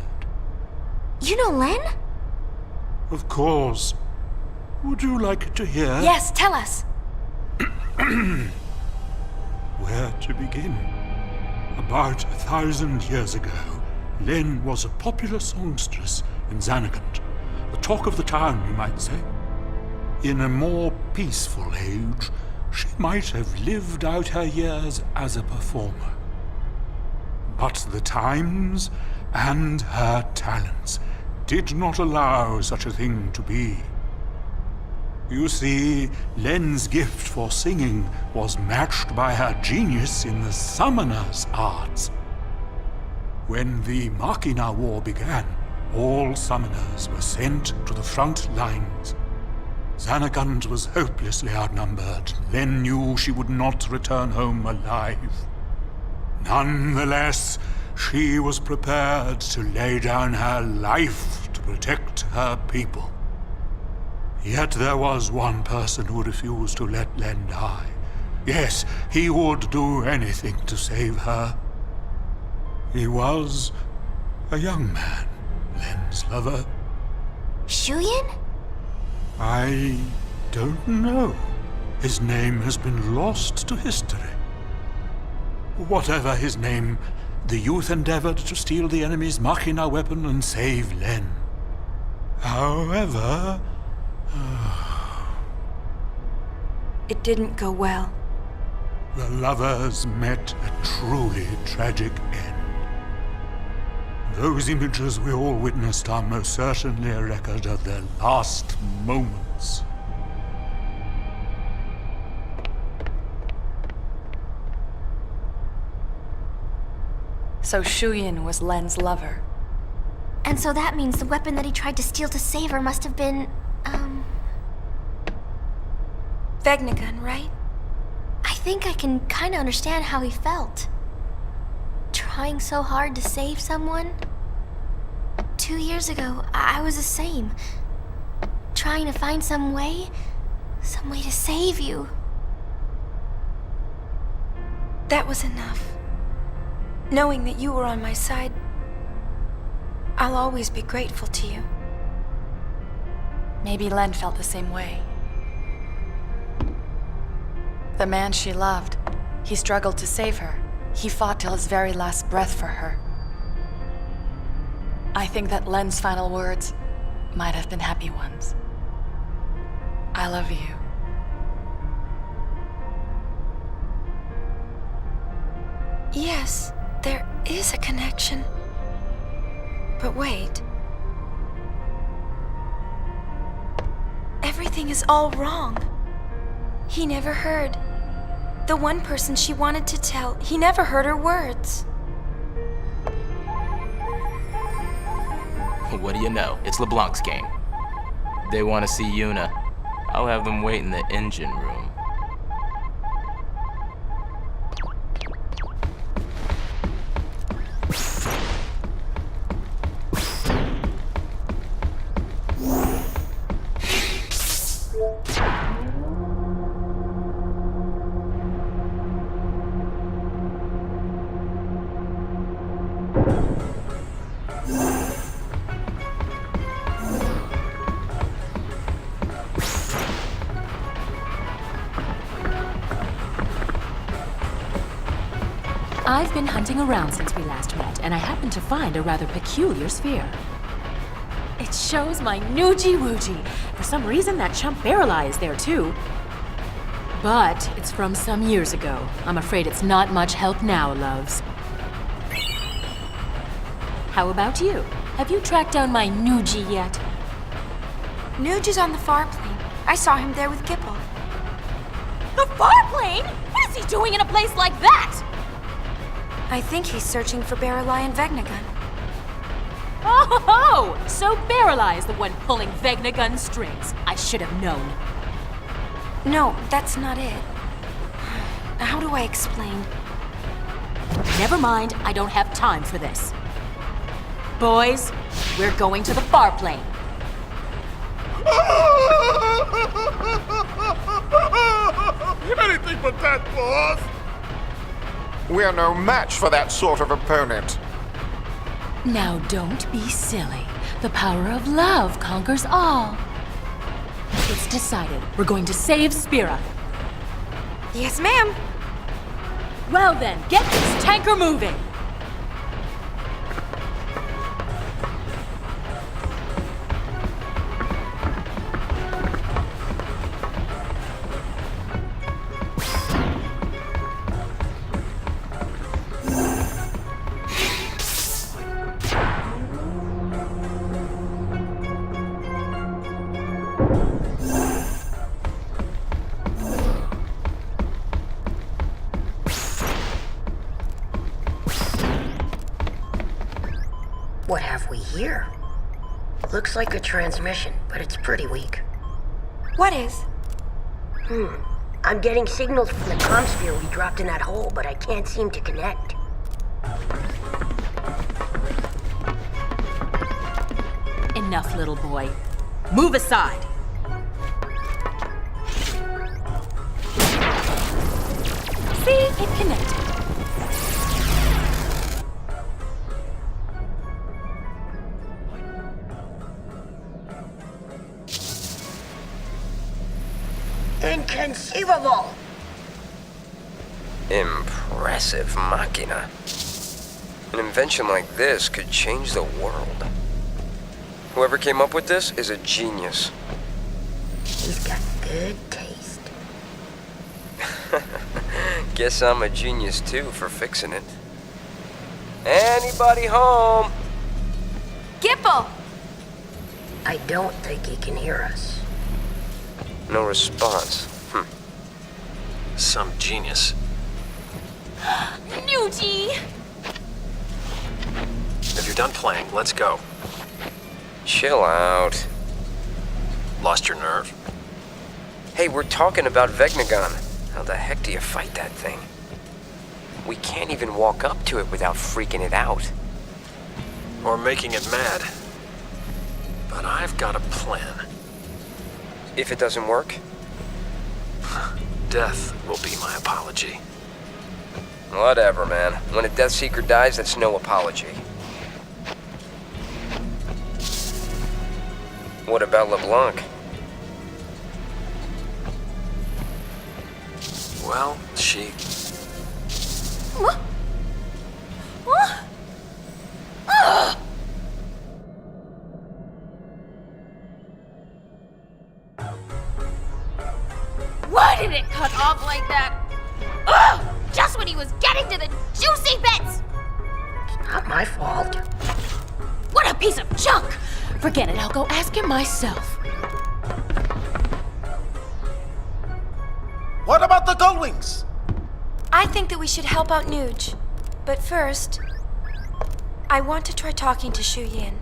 You know Len? Of course. Would you like to hear? Yes, tell us. Where to begin? About 1,000 years ago, Len was a popular songstress in Xanagant. The talk of the town, you might say. In a more peaceful age, she might have lived out her years as a performer. But the times and her talents did not allow such a thing to be. You see, Len's gift for singing was matched by her genius in the summoner's arts. When the Machina War began, all summoners were sent to the front lines. Xanagant was hopelessly outnumbered. Len knew she would not return home alive. Nonetheless, she was prepared to lay down her life to protect her people. Yet there was one person who refused to let Len die. Yes, he would do anything to save her. He was a young man, Len's lover. Shuyin? I don't know. His name has been lost to history. Whatever his name, the youth endeavored to steal the enemy's Machina weapon and save Len. However... It didn't go well. The lovers met a truly tragic end. Those images we all witnessed are most certainly a record of their last moments. So Shuyin was Len's lover. And so that means the weapon that he tried to steal to save her must have been, Vegnagun, right? I think I can kinda understand how he felt. Trying so hard to save someone. 2 years ago, I was the same. Trying to find some way to save you. That was enough. Knowing that you were on my side, I'll always be grateful to you. Maybe Len felt the same way. The man she loved, he struggled to save her. He fought till his very last breath for her. I think that Len's final words might have been happy ones. I love you. Yes, there is a connection. But wait. Everything is all wrong. He never heard. The one person she wanted to tell, he never heard her words. What do you know? It's LeBlanc's game. They want to see Yuna. I'll have them wait in the engine room. I've been hunting around since we last met, and I happened to find a rather peculiar sphere. It shows my Noogie-Woogie. For some reason, that chump Barrel-Eye is there too. But it's from some years ago. I'm afraid it's not much help now, loves. How about you? Have you tracked down my Noogie yet? Nuge is on the far plane. I saw him there with Gipple. The far plane? What is he doing in a place like that? I think he's searching for Barrel-Eye and Vegnagun. Oh, so Barrel-Eye is the one pulling Vegnagun strings. I should have known. No, that's not it. How do I explain? Never mind, I don't have time for this. Boys, we're going to the far plane. Anything but that, boss! We're no match for that sort of opponent. Now don't be silly. The power of love conquers all. It's decided. We're going to save Spira. Yes, ma'am. Well then, get this tanker moving. What have we here? Looks like a transmission, but it's pretty weak. What is? I'm getting signals from the comm sphere we dropped in that hole, but I can't seem to connect. Enough, little boy. Move aside. See? It connected. Inconceivable! Impressive machina. An invention like this could change the world. Whoever came up with this is a genius. He's got good taste. Guess I'm a genius too for fixing it. Anybody home? Gipple! I don't think he can hear us. No response. Some genius. Noogie! If you're done playing, let's go. Chill out. Lost your nerve? Hey, we're talking about Vegnagun. How the heck do you fight that thing? We can't even walk up to it without freaking it out. Or making it mad. But I've got a plan. If it doesn't work? Death will be my apology. Whatever, man. When a Death Seeker dies, that's no apology. What about LeBlanc? Well, she... cut off like that. Ugh! Just when he was getting to the juicy bits! It's not my fault. What a piece of junk! Forget it, I'll go ask him myself. What about the Gullwings? I think that we should help out Nuge. But first, I want to try talking to Shu Yin.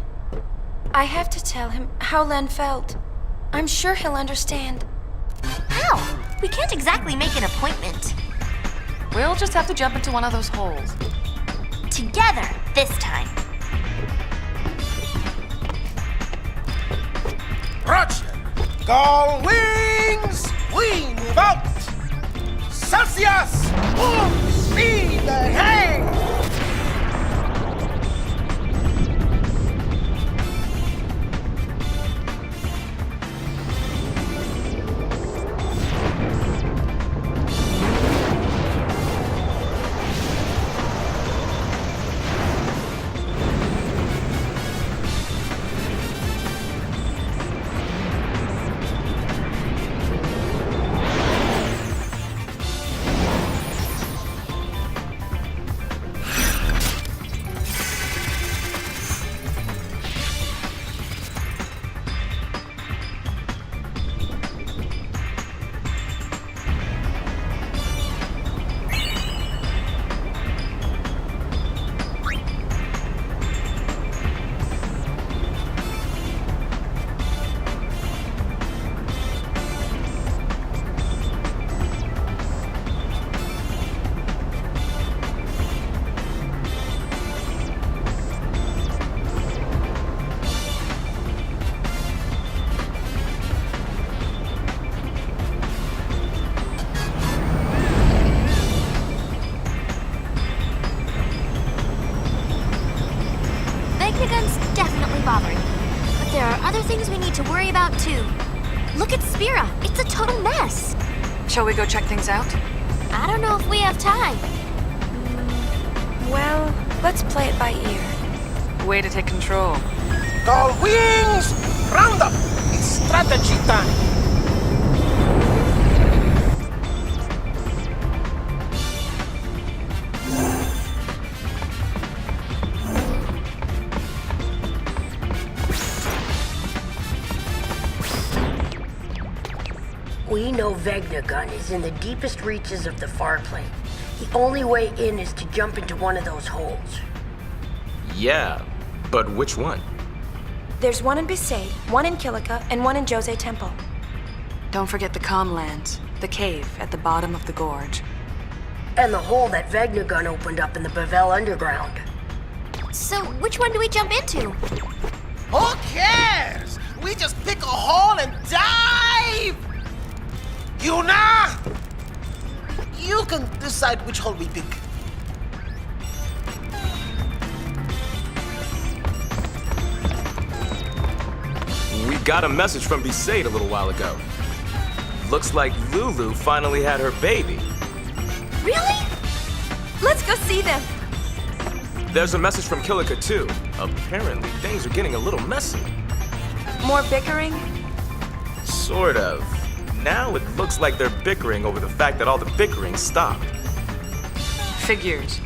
I have to tell him how Len felt. I'm sure he'll understand. How? We can't exactly make an appointment. We'll just have to jump into one of those holes. Together, this time. Roger! Gull Wings! We move out! Celsius! Full speed ahead! But there are other things we need to worry about too. Look at Spira. It's a total mess. Shall we go check things out? I don't know if we have time. Well, let's play it by ear. Way to take control. Gull Wings! Round up! It's strategy time! We know Vegnagun is in the deepest reaches of the far plane. The only way in is to jump into one of those holes. Yeah, but which one? There's one in Besaid, one in Kilika, and one in Jose Temple. Don't forget the Comlands, the cave at the bottom of the gorge. And the hole that Vegnagun opened up in the Bavel underground. So, which one do we jump into? Who cares? We just pick a hole and dive! Yuna! You can decide which hole we pick. We got a message from Besaid a little while ago. Looks like Lulu finally had her baby. Really? Let's go see them. There's a message from Kilika too. Apparently things are getting a little messy. More bickering? Sort of. Now it looks like they're bickering over the fact that all the bickering stopped. Figures.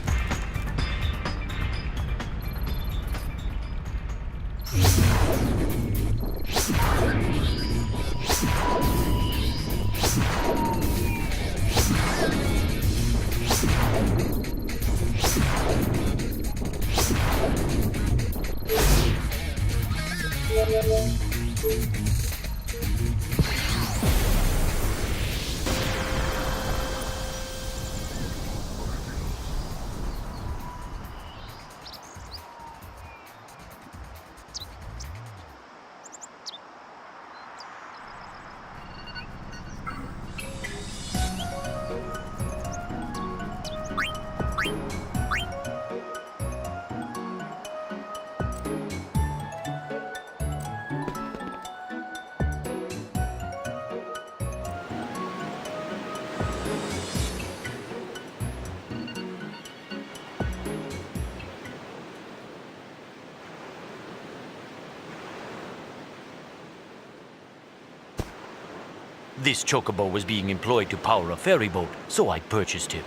This chocobo was being employed to power a ferry boat, so I purchased him.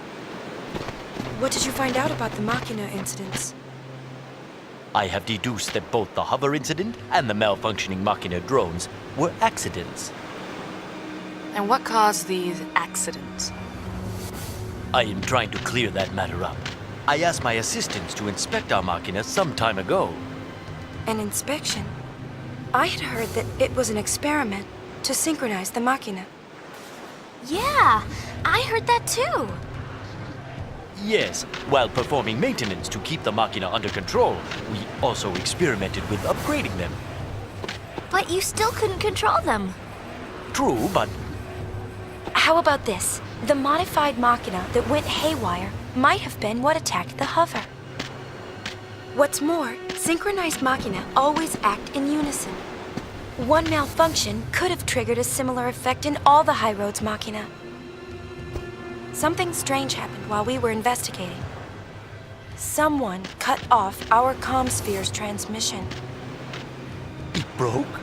What did you find out about the Machina incidents? I have deduced that both the hover incident and the malfunctioning Machina drones were accidents. And what caused these accidents? I am trying to clear that matter up. I asked my assistants to inspect our Machina some time ago. An inspection? I had heard that it was an experiment to synchronize the Machina. Yeah, I heard that too. Yes, while performing maintenance to keep the Machina under control, we also experimented with upgrading them. But you still couldn't control them. True, but How about this? The modified Machina that went haywire might have been what attacked the hover. What's more, synchronized Machina always act in unison. One malfunction could have triggered a similar effect in all the High Road's Machina. Something strange happened while we were investigating. Someone cut off our comm sphere's transmission. it broke?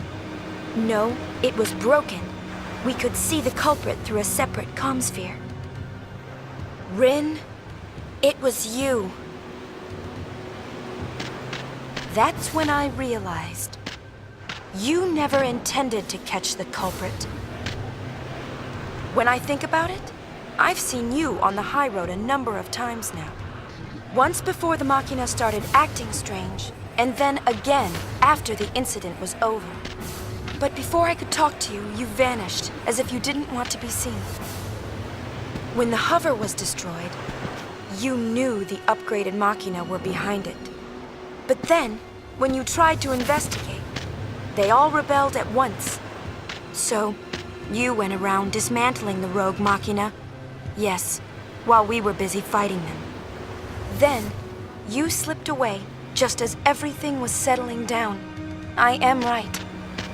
No, it was broken. We could see the culprit through a separate comm sphere. Rin, it was you. That's when I realized you never intended to catch the culprit. When I think about it, I've seen you on the high road a number of times now. Once before the Machina started acting strange, and then again after the incident was over. But before I could talk to you, you vanished, as if you didn't want to be seen. When the hover was destroyed, you knew the upgraded Machina were behind it. But then, when you tried to investigate, they all rebelled at once. So, you went around dismantling the rogue Machina. Yes, while we were busy fighting them. Then, you slipped away just as everything was settling down. I am right,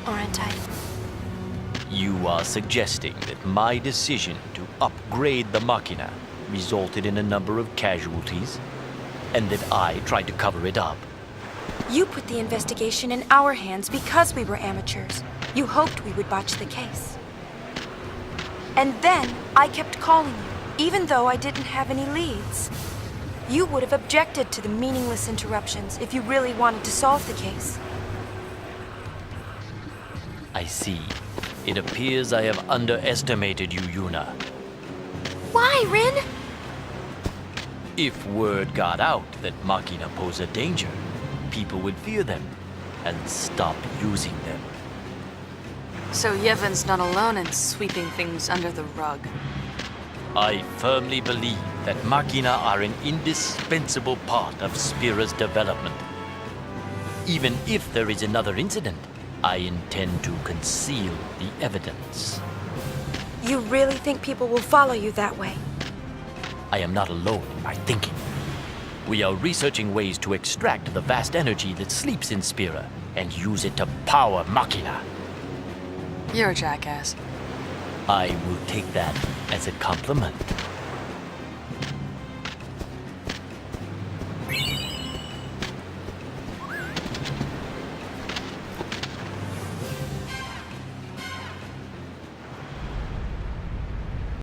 aren't I? You are suggesting that my decision to upgrade the Machina resulted in a number of casualties, and that I tried to cover it up. You put the investigation in our hands because we were amateurs. You hoped we would botch the case. And then I kept calling you, even though I didn't have any leads. You would have objected to the meaningless interruptions if you really wanted to solve the case. I see. It appears I have underestimated you, Yuna. Why, Rin? If word got out that Machina pose a danger, people would fear them and stop using them. So Yevon's not alone in sweeping things under the rug. I firmly believe that Machina are an indispensable part of Spira's development. Even if there is another incident, I intend to conceal the evidence. You really think people will follow you that way? I am not alone in my thinking. We are researching ways to extract the vast energy that sleeps in Spira and use it to power Machina. You're a jackass. I will take that as a compliment.